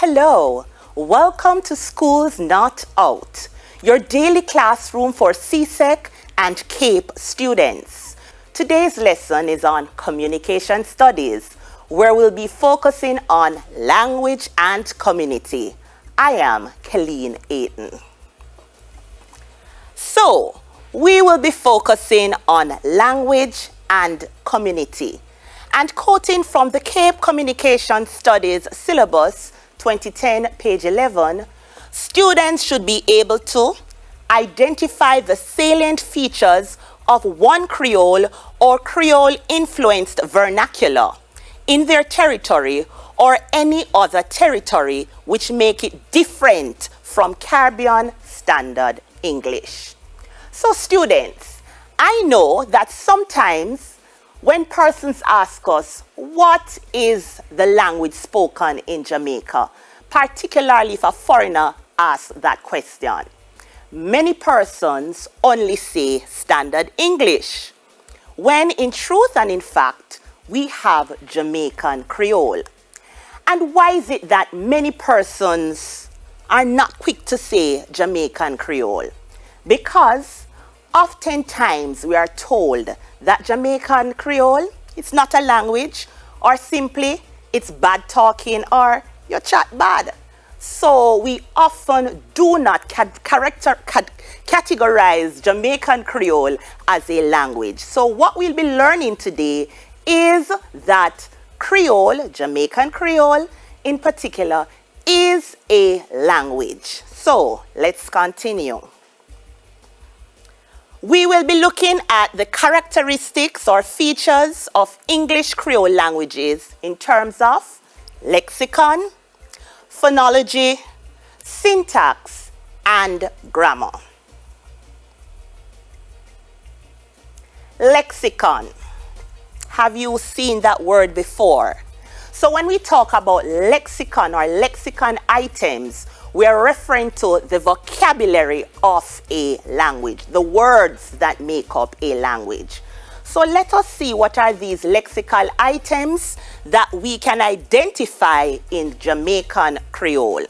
Hello, welcome to Schools Not Out, your daily classroom for CSEC and CAPE students. Today's lesson is on communication studies, where we'll be focusing on language and community. I am Colleen Ayton. So, we will be focusing on language and community. And quoting from the CAPE Communication Studies syllabus 2010, page 11, students should be able to identify the salient features of one Creole or Creole-influenced vernacular in their territory or any other territory which make it different from Caribbean Standard English. So students, I know that sometimes when persons ask us, what is the language spoken in Jamaica, particularly if a foreigner asks that question, many persons only say Standard English, when in truth and in fact, we have Jamaican Creole. And why is it that many persons are not quick to say Jamaican Creole? Because oftentimes we are told that Jamaican Creole, it's not a language, or simply it's bad talking or you chat bad. So we often do not categorize Jamaican Creole as a language. So what we'll be learning today is that Creole, Jamaican Creole in particular, is a language. So let's continue. We will be looking at the characteristics or features of English Creole languages in terms of lexicon, phonology, syntax, and grammar. Lexicon. Have you seen that word before? So when we talk about lexicon or lexicon items, we are referring to the vocabulary of a language, the words that make up a language. So let us see what are these lexical items that we can identify in Jamaican Creole.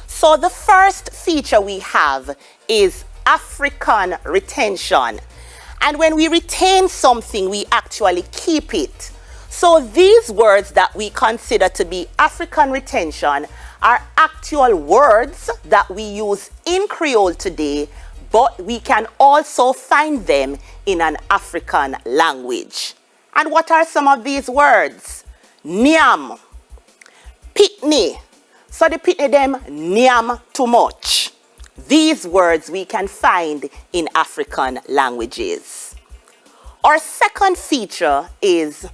So the first feature we have is African retention. And when we retain something, we actually keep it. So these words that we consider to be African retention are actual words that we use in Creole today, but we can also find them in an African language. And what are some of these words? Niam, pitney. So the pitney them niam too much. These words we can find in African languages. Our second feature is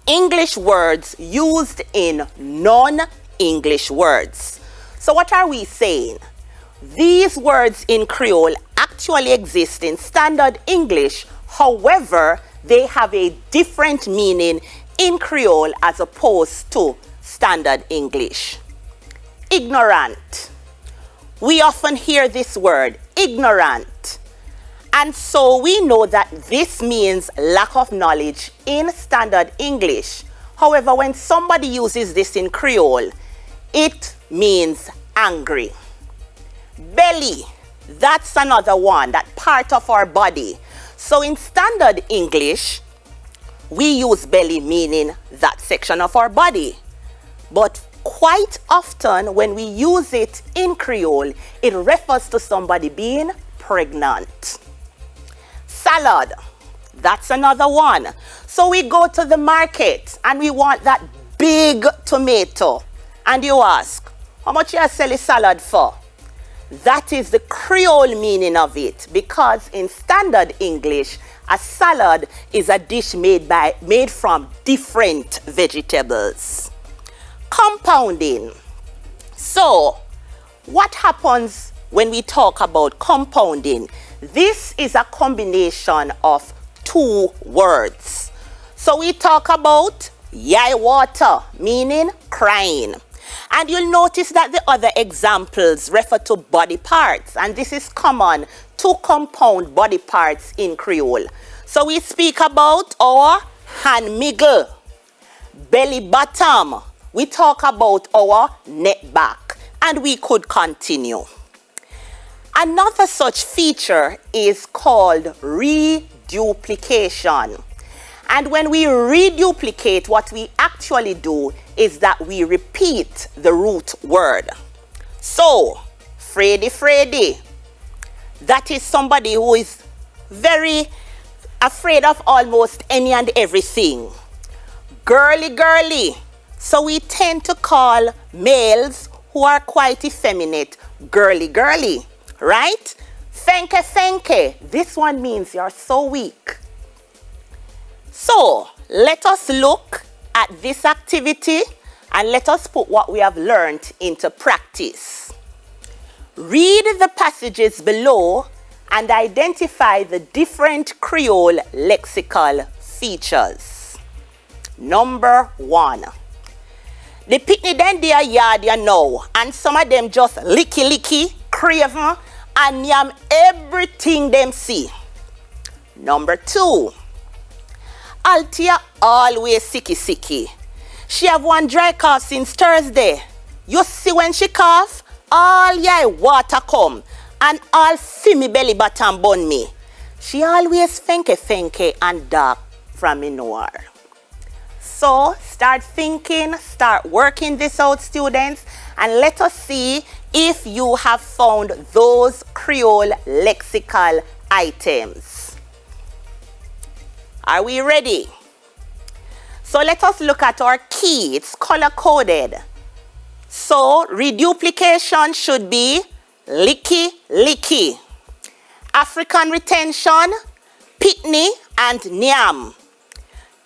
English words used in non-English words. So what are we saying? These words in Creole actually exist in Standard English. However, they have a different meaning in Creole as opposed to Standard English. Ignorant. We often hear this word, ignorant. And so we know that this means lack of knowledge in Standard English. However, when somebody uses this in Creole, it means angry. Belly, that's another one, that part of our body. So in Standard English, we use belly meaning that section of our body. But quite often when we use it in Creole, it refers to somebody being pregnant. Salad, that's another one. So we go to the market and we want that big tomato. And you ask, how much you sell a salad for? That is the Creole meaning of it, because in Standard English, a salad is a dish made from different vegetables. Compounding. So, what happens when we talk about compounding? This is a combination of two words. So we talk about yai water, meaning crying. And you'll notice that the other examples refer to body parts, and this is common to compound body parts in Creole. So we speak about our hand middle, belly bottom, We talk about our net back, and we could continue. Another such feature is called reduplication. And when we reduplicate, what we actually do is that we repeat the root word. So, Freddy, that is somebody who is very afraid of almost any and everything. Girly, so we tend to call males who are quite effeminate girly, right? Fenke, this one means you're so weak. So, let us look at this activity and let us put what we have learned into practice. Read the passages below and identify the different Creole lexical features. Number 1. The picnic then they are yard you know, and some of them just licky, craven, and yam everything them see. Number 2. Altia always sicky. She have one dry cough since Thursday. You see when she cough, all your water come and all fill me belly button bun me. She always fenke and dark from me know her. So start thinking, start working this out, students, and let us see if you have found those Creole lexical items. Are we ready? So let us look at our key. It's color-coded. So reduplication should be licky. African retention, pitney and nyam.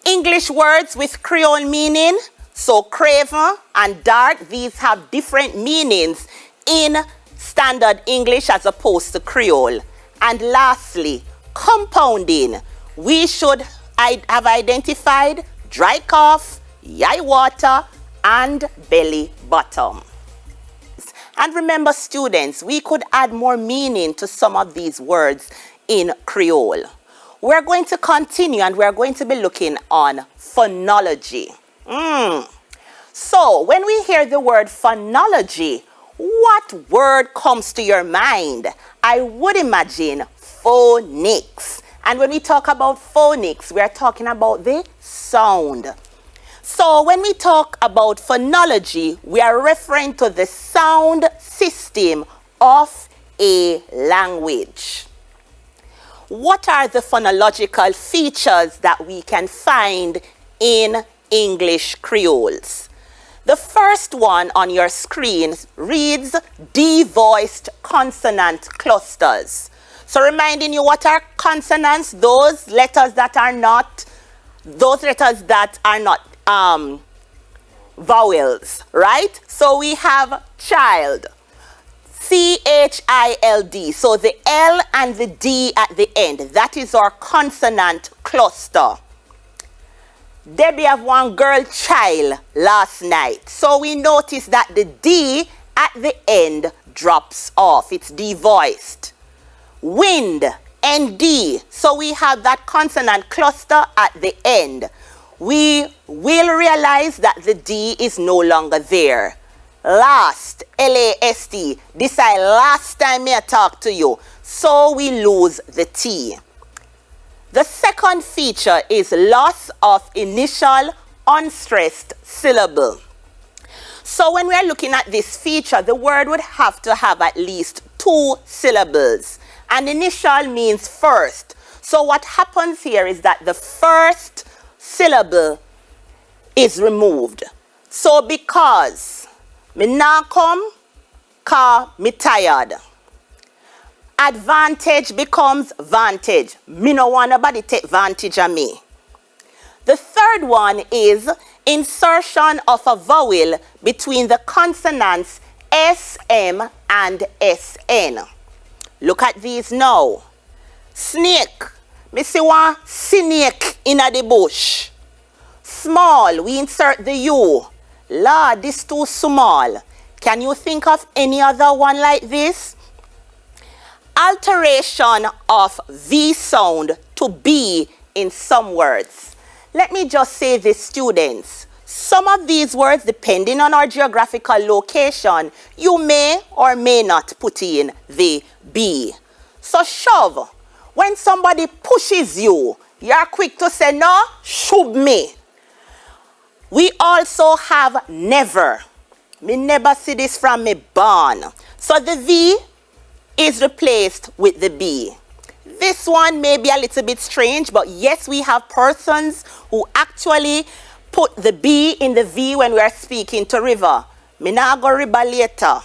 English words with Creole meaning, so craven and dark, these have different meanings in standard English as opposed to Creole. And lastly, compounding. We should have identified dry cough, yai water, and belly bottom. And remember, students, we could add more meaning to some of these words in Creole. We're going to continue and we're going to be looking on phonology. So, when we hear the word phonology, what word comes to your mind? I would imagine phonics. And when we talk about phonics, we are talking about the sound. So when we talk about phonology, we are referring to the sound system of a language. What are the phonological features that we can find in English Creoles? The first one on your screen reads D-voiced consonant clusters. So reminding you, what are consonants? Those letters that are not vowels, right? So we have child, C-H-I-L-D. So the L and the D at the end, that is our consonant cluster. Debbie have one girl child last night. So we notice that the D at the end drops off. It's D-voiced. Wind, ND. So we have that consonant cluster at the end. We will realize that the D is no longer there. Last, L-A-S-T. This is last time I talk to you. So we lose the T. The second feature is loss of initial unstressed syllable. So when we are looking at this feature, the word would have to have at least 2 syllables. And initial means first. So what happens here is that the first syllable is removed. So because me nah come, ka me tired. Advantage becomes vantage. Me no want nobody take vantage of me. The third one is insertion of a vowel between the consonants SM and SN. Look at these now. Snake. Me see one snake in the bush. Small, we insert the U. Lord, this too small. Can you think of any other one like this? Alteration of V sound to B in some words. Let me just say this, students. Some of these words, depending on our geographical location, you may or may not put in the B. So shove. When somebody pushes you, you're quick to say, no, shove me. We also have never. Me never see this from me born. So the V is replaced with the B. This one may be a little bit strange, but yes, we have persons who actually put the B in the V when we are speaking to river. Me nah go river later.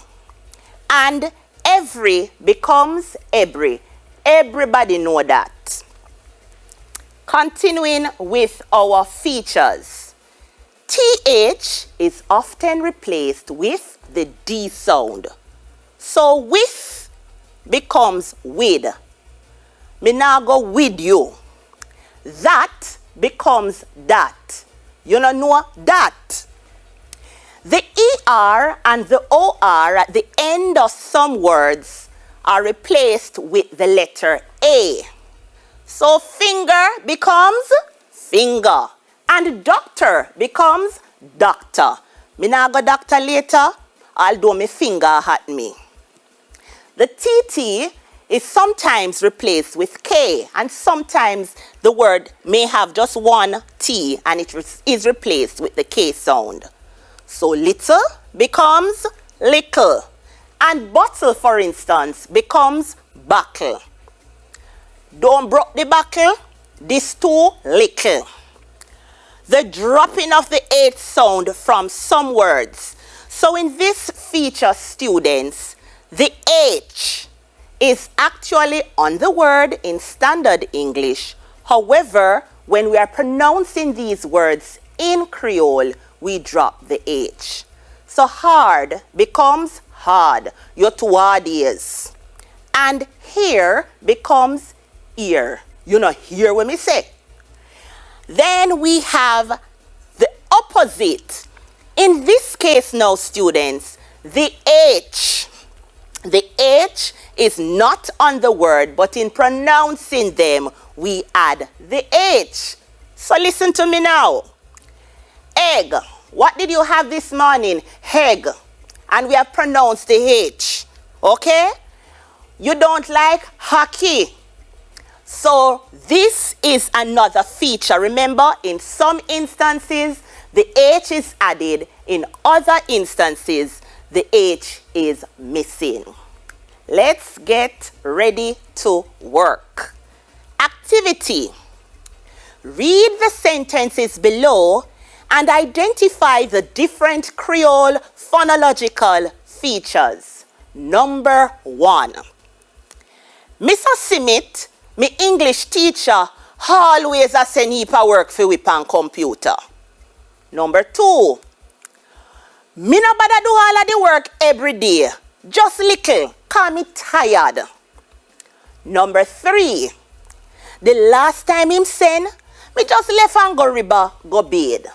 And every becomes every. Everybody know that. Continuing with our features. TH is often replaced with the D sound. So with becomes with. Me nah go with you. That becomes that. You know that. The ER and the OR at the end of some words are replaced with the letter A. So finger becomes finger. And doctor becomes doctor. Me nah go doctor later, although my finger hurt me. The TT is sometimes replaced with K, and sometimes the word may have just one T and it is replaced with the K sound. So little becomes lickle, and bottle, for instance, becomes buckle. Don't broke the buckle, this too lickle. The dropping of the H sound from some words. So in this feature, students, the H is actually on the word in standard English. However, when we are pronouncing these words in Creole, we drop the H. So hard becomes hard. Your two hard ears. And here becomes ear. You know, hear what me say. Then we have the opposite. In this case now, students, the H is not on the word, but in pronouncing them, we add the H. So listen to me now. Egg. What did you have this morning? Egg. And we have pronounced the H. Okay? You don't like hockey. So this is another feature. Remember, in some instances, the H is added. In other instances, the H is missing. Let's get ready to work. Activity. Read the sentences below and identify the different Creole phonological features. Number 1. Mr. Simit, me English teacher, always a send heap of work for whip and computer. Number 2. Me no bother do all of the work every day. Just little, cause me tired. Number 3. The last time him send, me just left and go river, go bed.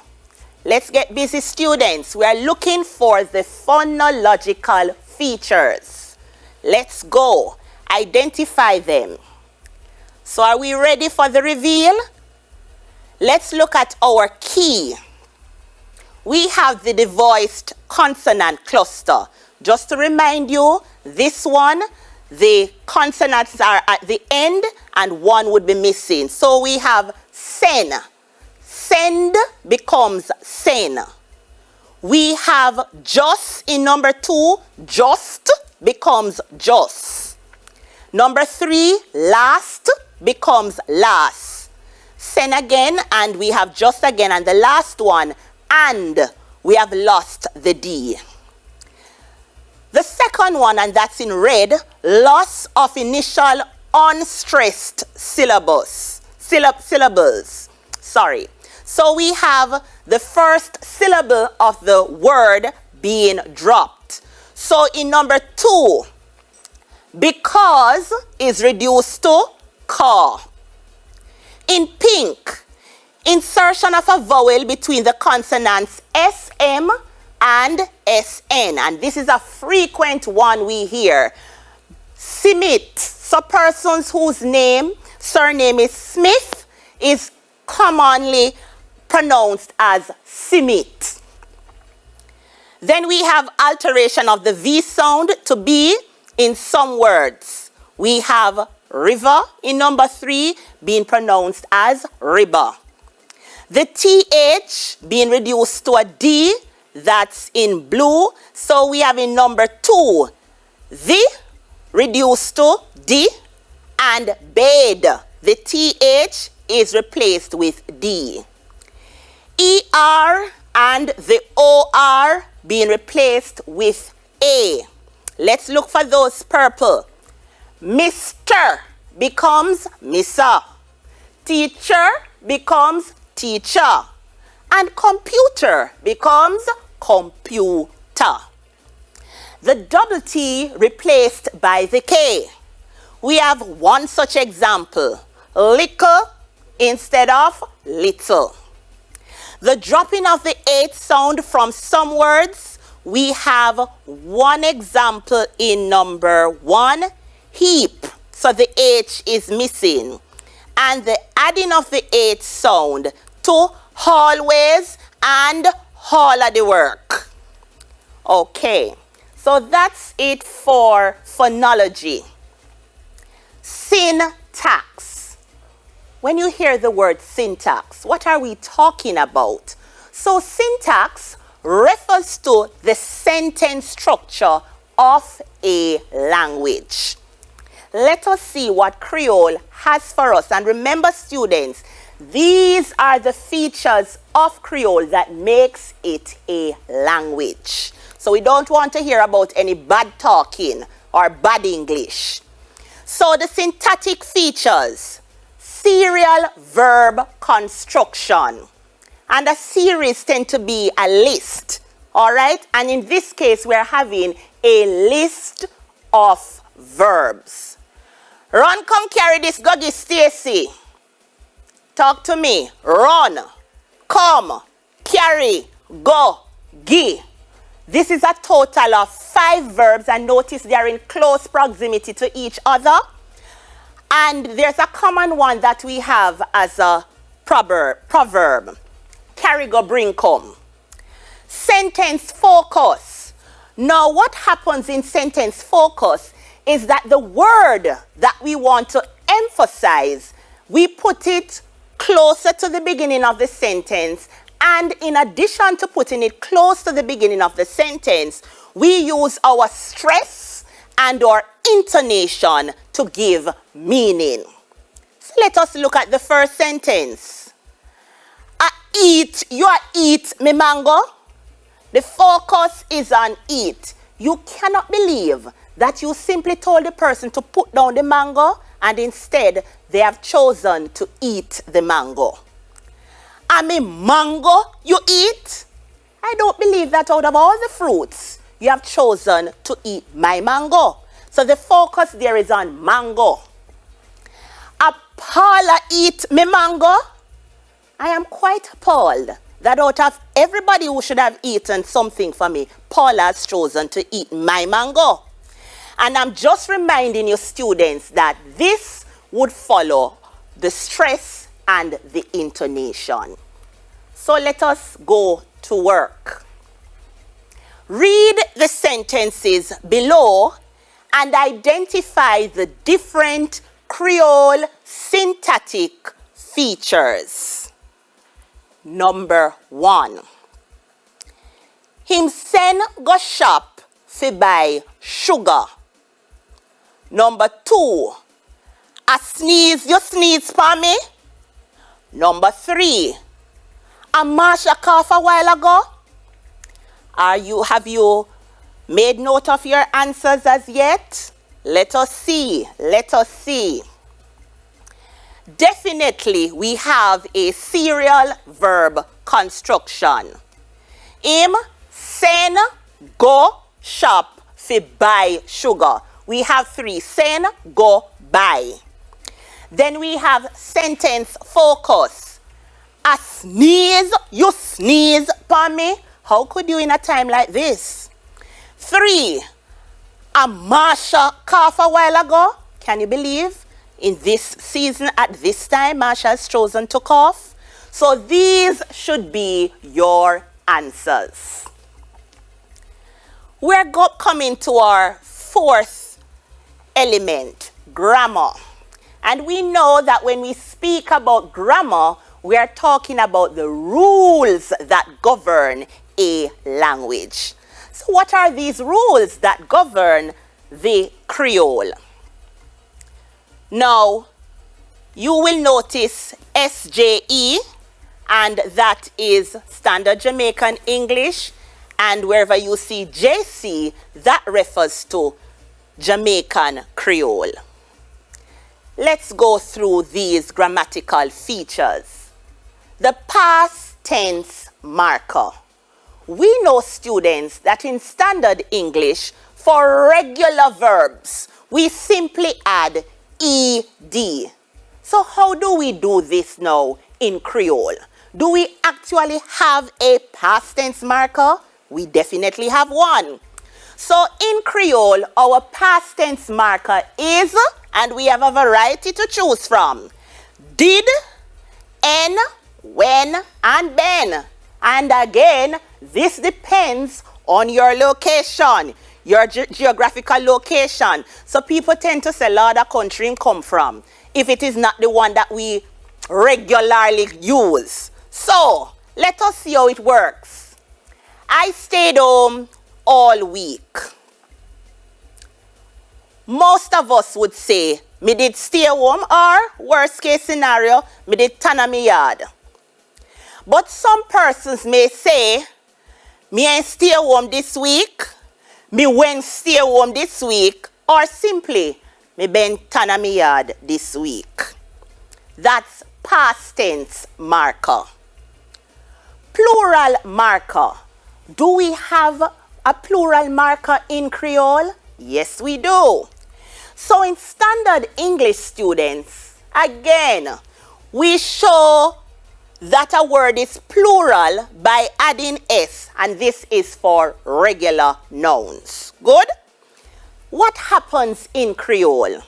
Let's get busy, students. We are looking for the phonological features. Let's go. Identify them. So are we ready for the reveal? Let's look at our key. We have the devoiced consonant cluster. Just to remind you, this one, the consonants are at the end and one would be missing. So we have sen. Send becomes sen. We have just in number 2. Just becomes just. Number 3, last becomes last. Sen again, and we have just again. And the last one, and we have lost the D. The second one, and that's in red, loss of initial unstressed syllables. Sorry. So we have the first syllable of the word being dropped. So in number 2, because is reduced to ka. In pink, insertion of a vowel between the consonants SM and SN. And this is a frequent one we hear. Simit, so persons whose surname is Smith, is commonly pronounced as simit. Then we have alteration of the V sound to B in some words. We have river in number 3 being pronounced as river. The TH being reduced to a D, that's in blue. So we have in number 2, the reduced to D, and bed. The TH is replaced with D. ER and the OR being replaced with A. Let's look for those purple. Mr. becomes Missa. Teacher becomes teacher. And computer becomes computer. The double T replaced by the K. We have one such example. Lickle instead of little. The dropping of the H sound from some words, we have one example in number 1, heap. So the H is missing. And the adding of the H sound to always and all of the work. Okay, so that's it for phonology. Syntax. When you hear the word syntax, what are we talking about? So syntax refers to the sentence structure of a language. Let us see what Creole has for us. And remember, students, these are the features of Creole that makes it a language. So we don't want to hear about any bad talking or bad English. So the syntactic features: serial verb construction. And a series tend to be a list, all right? And in this case, we're having a list of verbs. Run, come carry this, go give Stacy. Talk to me. Run, come, carry, go, give. This is a total of 5 verbs, and notice they are in close proximity to each other. And there's a common one that we have as a proverb. Carry, go, bring, come. Sentence focus. Now, what happens in sentence focus is that the word that we want to emphasize, we put it closer to the beginning of the sentence. And in addition to putting it close to the beginning of the sentence, we use our stress and our intonation to give meaning. So let us look at the first sentence. You eat me mango. The focus is on eat. You cannot believe that you simply told the person to put down the mango, and instead they have chosen to eat the mango. And me mango you eat? I don't believe that out of all the fruits, you have chosen to eat my mango. So the focus there is on mango. A Paula eat me mango? I am quite appalled that out of everybody who should have eaten something for me, Paula has chosen to eat my mango. And I'm just reminding you, students, that this would follow the stress and the intonation. So let us go to work. Read the sentences below and identify the different Creole syntactic features. Number 1. Him send go shop fi buy sugar. Number 2. A sneeze, you sneeze for me. Number 3. A Marsha cough a while ago. Have you made note of your answers as yet? Let us see. Let us see. Definitely, we have a serial verb construction. Him send go shop fi buy sugar. We have 3. Send, go, buy. Then we have sentence focus. A sneeze, you sneeze upon me. How could you in a time like this? 3. A Marsha cough a while ago. Can you believe? In this season, at this time, Marsha has chosen to cough. So these should be your answers. We're coming to our fourth element, grammar. And we know that when we speak about grammar, we are talking about the rules that govern a language. So what are these rules that govern the Creole? Now, you will notice SJE, and that is Standard Jamaican English. And wherever you see JC, that refers to Jamaican Creole. Let's go through these grammatical features. The past tense marker. We know, students, that in Standard English, for regular verbs, we simply add ED. So how do we do this now in Creole? Do we actually have a past tense marker? We definitely have one. So in Creole, our past tense marker is, and we have a variety to choose from, did, en, when, and been. And again, this depends on your location, your geographical location. So people tend to say, Lord, a country come from, if it is not the one that we regularly use. So let us see how it works. I stayed home all week. Most of us would say, me did stay home, or worst case scenario, me did tan a me yard. But some persons may say, me ain't stay home this week, me went stay home this week, or simply, me been tan a me yard this week. That's past tense marker. Plural marker. Do we have a plural marker in Creole? Yes, we do. So in Standard English, students, again, we show that a word is plural by adding S, and this is for regular nouns. Good? What happens in Creole?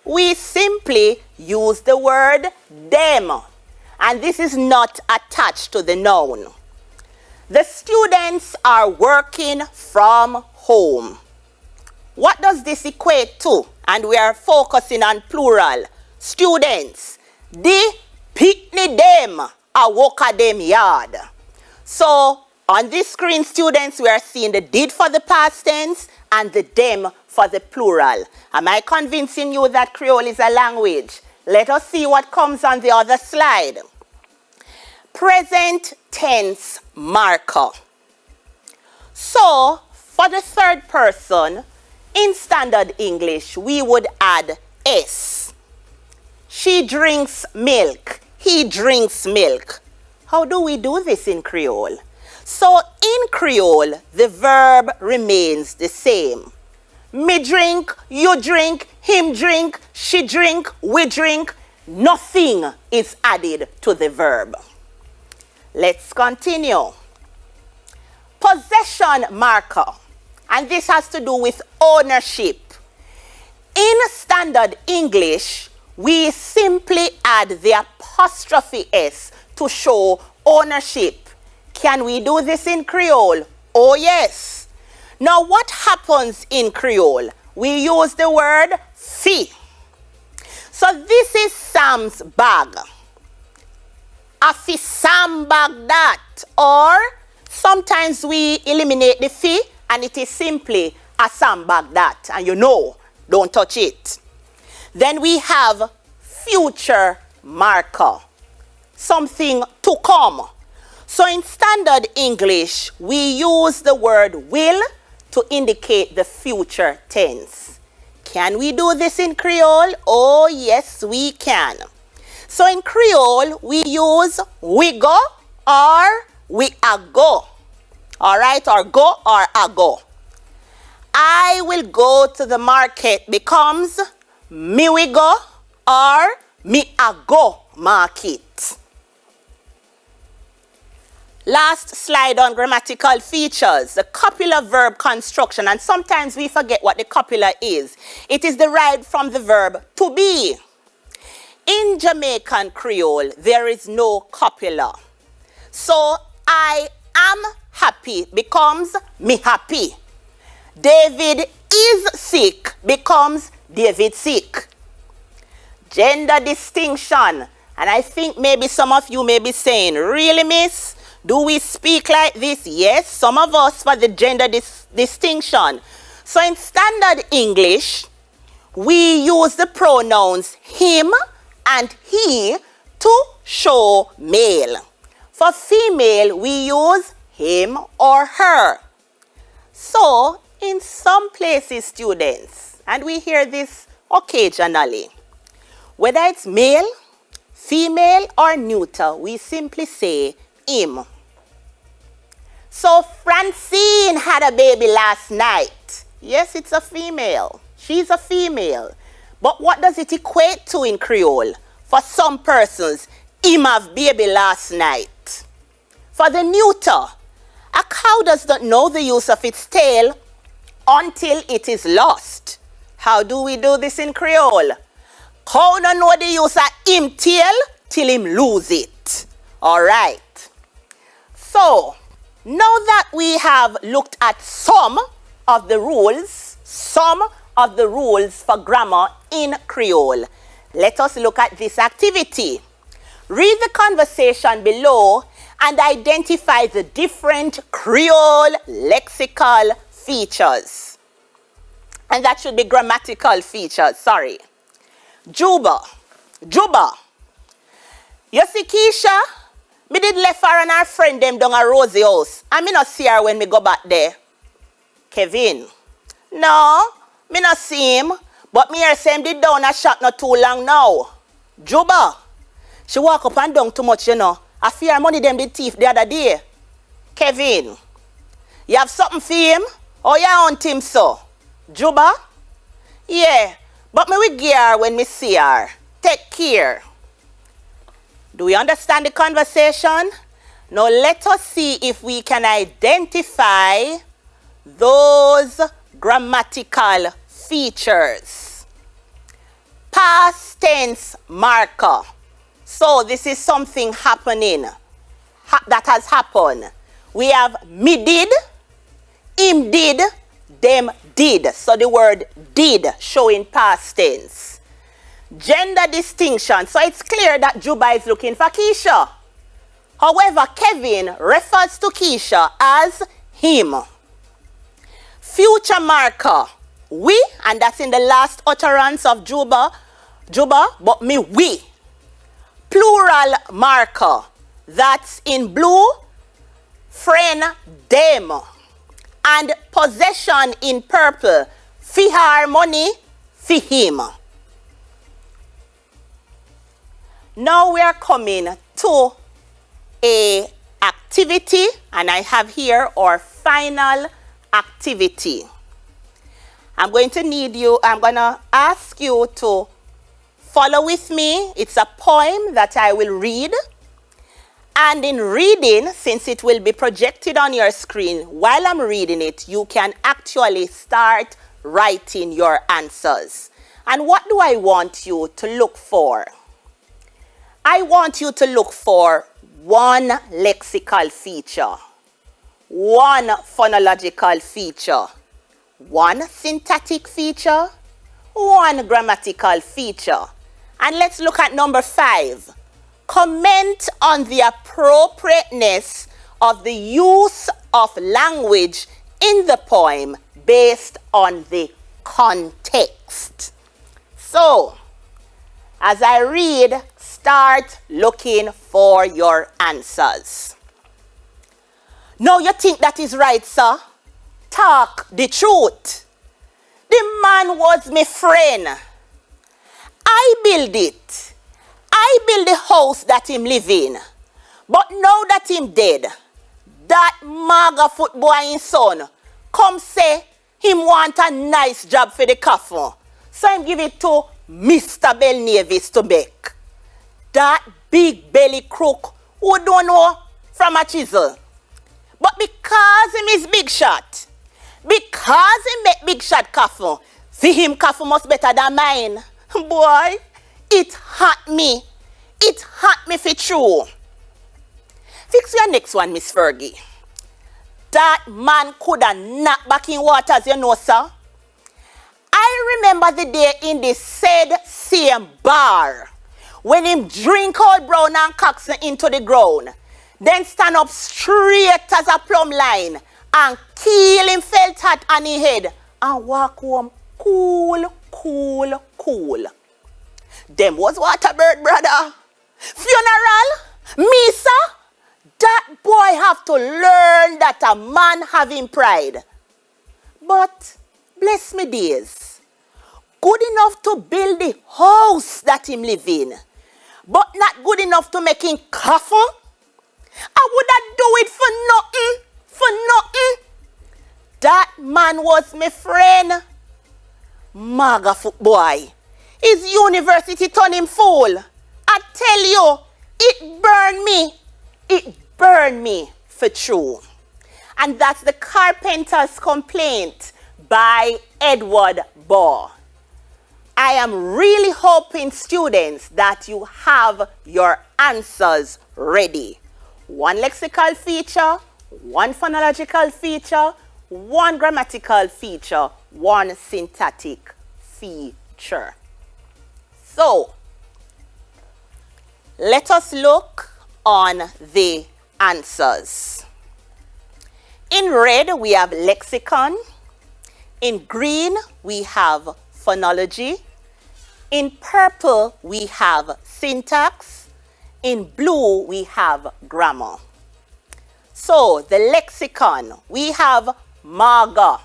We simply use the word them, and this is not attached to the noun. The students are working from home. What does this equate to? And we are focusing on plural. Students, the picnic them, a walk at them yard. So on this screen, students, we are seeing the did for the past tense and the them for the plural. Am I convincing you that Creole is a language? Let us see what comes on the other slide. Present tense marker. So for the third person, in Standard English, we would add S. She drinks milk. He drinks milk. How do we do this in Creole? So in Creole, the verb remains the same. Me drink, you drink, him drink, she drink, we drink. Nothing is added to the verb. Let's continue. Possession marker. And this has to do with ownership. In Standard English, we simply add the apostrophe S to show ownership. Can we do this in Creole? Oh yes. Now what happens in Creole? We use the word fi. So this is Sam's bag. A fi Sam bag that. Or sometimes we eliminate the fi and it is simply a Sam bag that. And you know, don't touch it. Then we have future marker. Something to come. So in Standard English, we use the word will to indicate the future tense. Can we do this in Creole? Oh, yes, we can. So in Creole, we use we go or we a go. All right, or go or a go. I will go to the market becomes me we go or me a go market. Last slide on grammatical features, the copular verb construction, and sometimes we forget what the copular is. It is derived from the verb to be. In Jamaican Creole, there is no copula. So, I am happy becomes me happy. David is sick becomes David sick. Gender distinction. And I think maybe some of you may be saying, really, miss? Do we speak like this? Yes, some of us for the gender distinction. So in standard English, we use the pronouns him and he to show male. For female, we use him or her. So, in some places, students, and we hear this occasionally, whether it's male, female, or neuter, we simply say him. So, Francine had a baby last night. Yes, it's a female. She's a female. But what does it equate to in Creole? For some persons, him have baby last night. For the neuter, a cow does not know the use of its tail until it is lost. How do we do this in Creole? Cow don't know the use of him tail till him lose it. Alright. So, now that we have looked at some of the rules for grammar in Creole, let us look at this activity. Read the conversation below and identify the different Creole lexical features. And that should be grammatical features, sorry. Juba. You see Keisha? Me did left her and her friend them down a Rosie house. And me not see her when me go back there. Kevin. No, me not see him. But me hear say him did down a shop not too long now. Juba. She walk up and down too much, you know. I fear her money them did thief the other day. Kevin. You have something for him? Or you hunt him so? Juba? Yeah. But me will give her when me see her. Take care. Do we understand the conversation? Now let us see if we can identify those grammatical features. Past tense marker. So this is something happening that has happened. We have me did, him did, them did. So the word did showing past tense. Gender distinction. So it's clear that Juba is looking for Keisha. However, Kevin refers to Keisha as him. Future marker. We, and that's in the last utterance of Juba, but me we. Plural marker. That's in blue. Friend, them. And possession in purple. Fi her money, fi him. Now we are coming to a activity, and I have here our final activity. I'm going to ask you to follow with me. It's a poem that I will read. And in reading, since it will be projected on your screen, while I'm reading it, you can actually start writing your answers. And what do I want you to look for? I want you to look for one lexical feature, one phonological feature, one syntactic feature, one grammatical feature. And let's look at number 5. Comment on the appropriateness of the use of language in the poem based on the context. So, as I read, start looking for your answers. Now you think that is right, sir? Talk the truth. The man was my friend. I build it. I build the house that him live in. But now that him dead, that maga foot boy in son come say him want a nice job for the coffin. So him give it to Mr. Belnavis to make. That big belly crook who don't know from a chisel. But because him is big shot, because he make big shot coffin, for him coffin must better than mine. Boy, It hurt me. It hurt me for true. Fix your next one, Miss Fergie. That man coulda knocked back in waters, you know, sir. I remember the day in the said same bar when him drink out Brown and Coxon into the ground, then stand up straight as a plumb line and kill him felt hat on his head and walk home cool. Them was Waterbird, brother. Funeral? Me, sir? That boy have to learn that a man having pride. But, bless me days, good enough to build the house that him live in, but not good enough to make him coffin? I woulda do it for nothing. That man was my friend. Maga foot boy. His university turned him fool. I tell you, it burned me for true. And that's the Carpenter's Complaint by Edward Baugh. I am really hoping, students, that you have your answers ready. One lexical feature, one phonological feature, one grammatical feature, one syntactic feature. So, let us look on the answers. In red, we have lexicon. In green, we have phonology. In purple, we have syntax. In blue, we have grammar. So, the lexicon, we have Marga.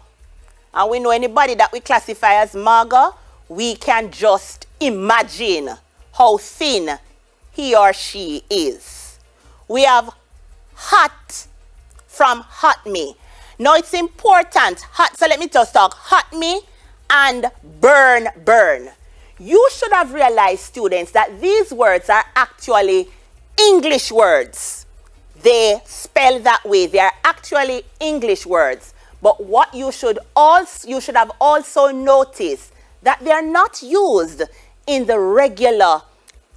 And we know anybody that we classify as Marga, we can just imagine how thin he or she is. We have hot from hot me. Now it's important, hot, so let me just talk, hot me and burn. You should have realized, students, that these words are actually English words. They spell that way. They are actually English words. But what you should have also noticed that they are not used in the regular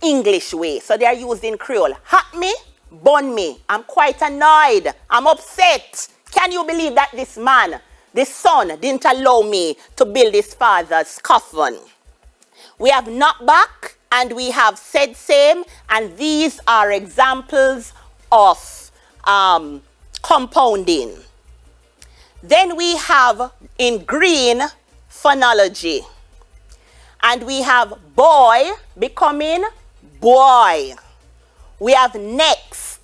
English way. So they are used in Creole. Hot me, burn me. I'm quite annoyed. I'm upset. Can you believe that this man, this son, didn't allow me to build his father's coffin? We have knock back and we have said same, and these are examples of compounding. Then we have in green phonology. And we have boy becoming boy. We have next.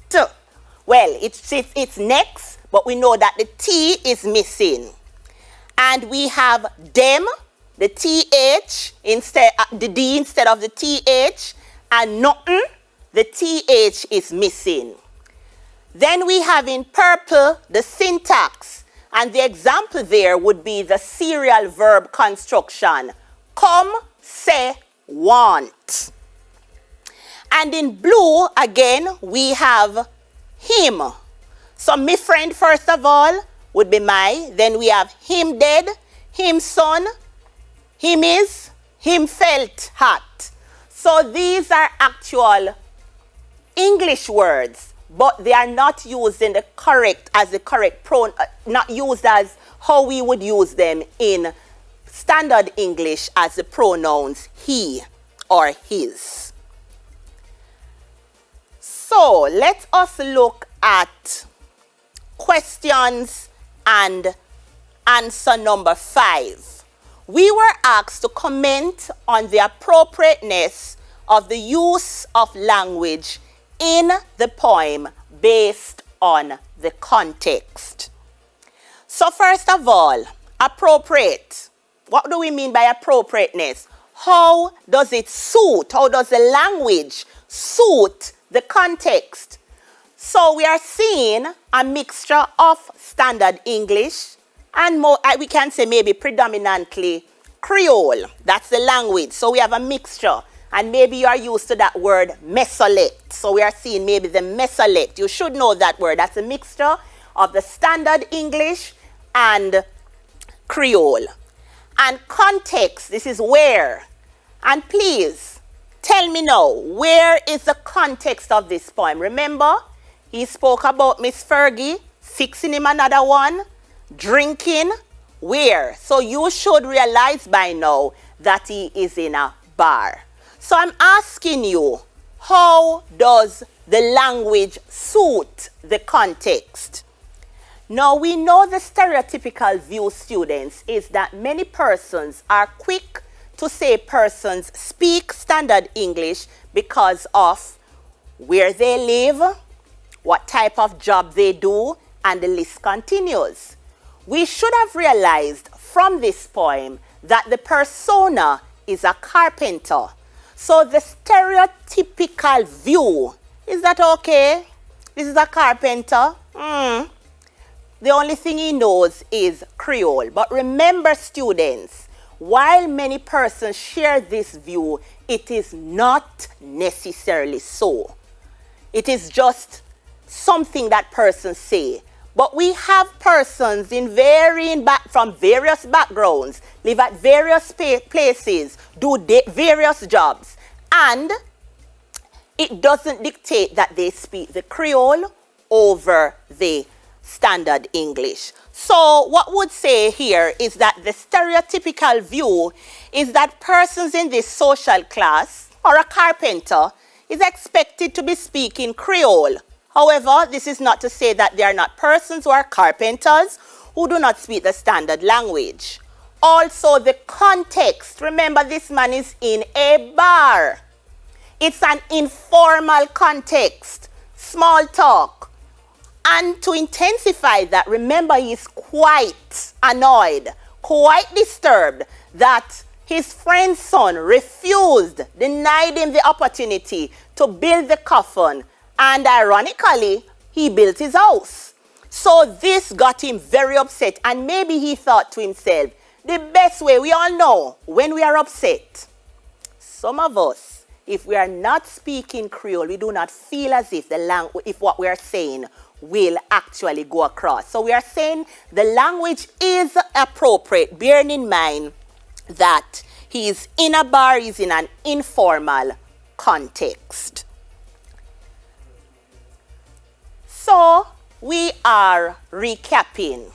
Well, it's next, but we know that the T is missing. And we have them, the TH, the D instead of the TH. And nothing, the TH is missing. Then we have in purple the syntax. And the example there would be the serial verb construction. Come, say, want. And in blue, again, we have him. So my friend, first of all, would be my. Then we have him dead, him son, him is, him felt hot. So these are actual English words, but they are not used in the correct, as the correct pronoun, not used as how we would use them in standard English as the pronouns he or his. So let us look at questions and answer number 5. We were asked to comment on the appropriateness of the use of language in the poem based on the context. So first of all, appropriate. What do we mean by appropriateness? How does it suit? How does the language suit the context? So we are seeing a mixture of standard English and more, we can say maybe predominantly Creole. That's the language. So we have a mixture. And maybe you are used to that word mesolect. So we are seeing maybe the mesolect. You should know that word. That's a mixture of the standard English and Creole. And context, this is where. And please, Tell me now, where is the context of this poem? Remember, he spoke about Miss Fergie fixing him another one, drinking. Where? So you should realize by now that he is in a bar. So I'm asking you, how does the language suit the context? Now we know the stereotypical view, students, is that many persons are quick to say persons speak standard English because of where they live, what type of job they do, and the list continues. We should have realized from this poem that the persona is a carpenter. So the stereotypical view, is that okay? This is a carpenter. The only thing he knows is Creole. But remember, students, while many persons share this view, it is not necessarily so. It is just something that persons say. But we have persons in from various backgrounds, live at various places, do various jobs, and it doesn't dictate that they speak the Creole over the standard English. So what would say here is that the stereotypical view is that persons in this social class, or a carpenter, is expected to be speaking Creole. However, this is not to say that there are not persons who are carpenters who do not speak the standard language. Also, the context. Remember, this man is in a bar. It's an informal context, small talk. And to intensify that, remember, he is quite annoyed, quite disturbed that his friend's son refused, denied him the opportunity to build the coffin. And ironically, he built his house. So this got him very upset. And maybe he thought to himself, the best way, we all know, when we are upset, some of us, if we are not speaking Creole, we do not feel as if if what we are saying will actually go across. So we are saying the language is appropriate, bearing in mind that he is in a bar, he's in an informal context. So we are recapping.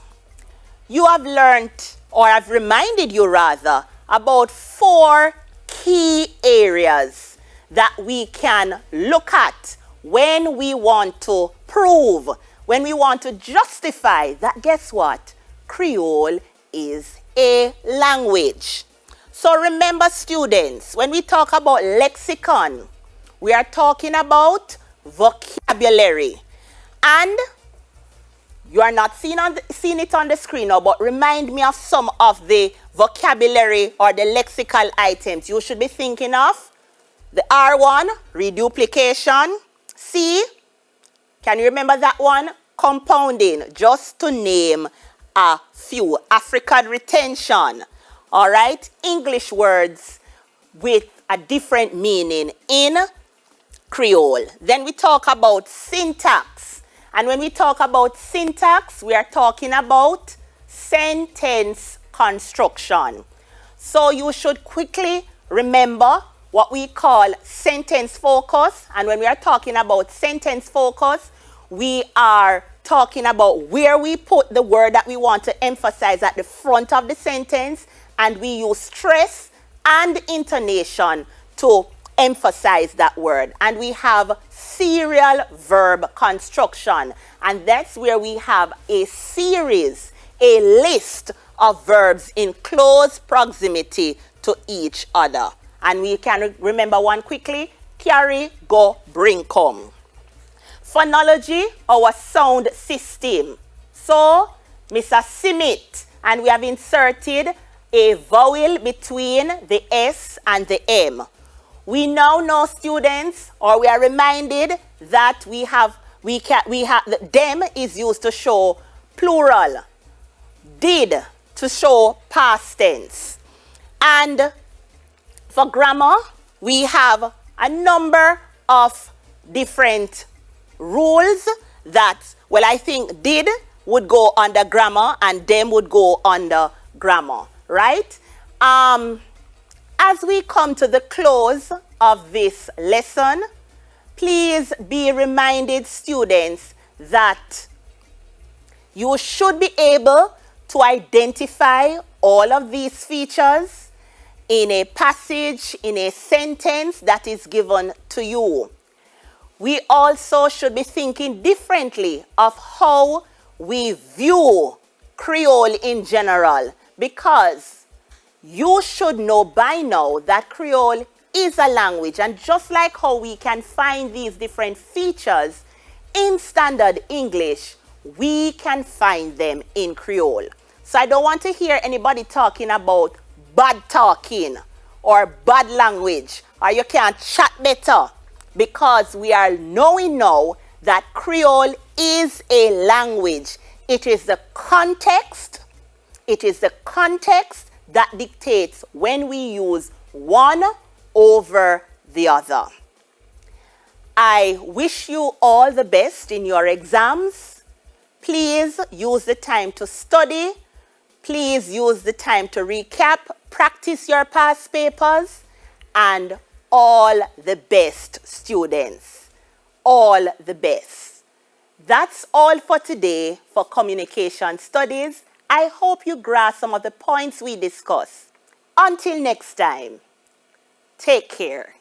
You have learned, or I've reminded you rather, about 4 key areas that we can look at when we want to prove, when we want to justify that, guess what? Creole is a language. So remember, students, when we talk about lexicon, we are talking about vocabulary. And you are not seeing it on the screen now, but remind me of some of the vocabulary or the lexical items you should be thinking of. The R1, reduplication. C, can you remember that one? Compounding, just to name a few. African retention. All right, English words with a different meaning in Creole. Then we talk about syntax. And when we talk about syntax, we are talking about sentence construction. So you should quickly remember what we call sentence focus. And when we are talking about sentence focus, we are talking about where we put the word that we want to emphasize at the front of the sentence. And we use stress and intonation to emphasize that word. And we have serial verb construction, and that's where we have a series, a list of verbs in close proximity to each other. And we can remember one quickly: carry, go, bring, come. Phonology, our sound system. So, Mr. Simit, and we have inserted a vowel between the S and the M. We now know, students, or we are reminded that the them is used to show plural, did to show past tense. And for grammar, we have a number of different rules that, well, I think did would go under grammar and them would go under grammar, right? As we come to the close of this lesson, please be reminded, students, that you should be able to identify all of these features in a passage, in a sentence that is given to you. We also should be thinking differently of how we view Creole in general, because you should know by now that Creole is a language, and just like how we can find these different features in standard English, we can find them in Creole. So I don't want to hear anybody talking about bad talking or bad language, or you can't chat better, because we are knowing now that Creole is a language. It is the context that dictates when we use one over the other. I wish you all the best in your exams. Please use the time to study. Please use the time to recap, practice your past papers, and all the best, students. All the best. That's all for today for communication studies. I hope you grasp some of the points we discussed. Until next time, take care.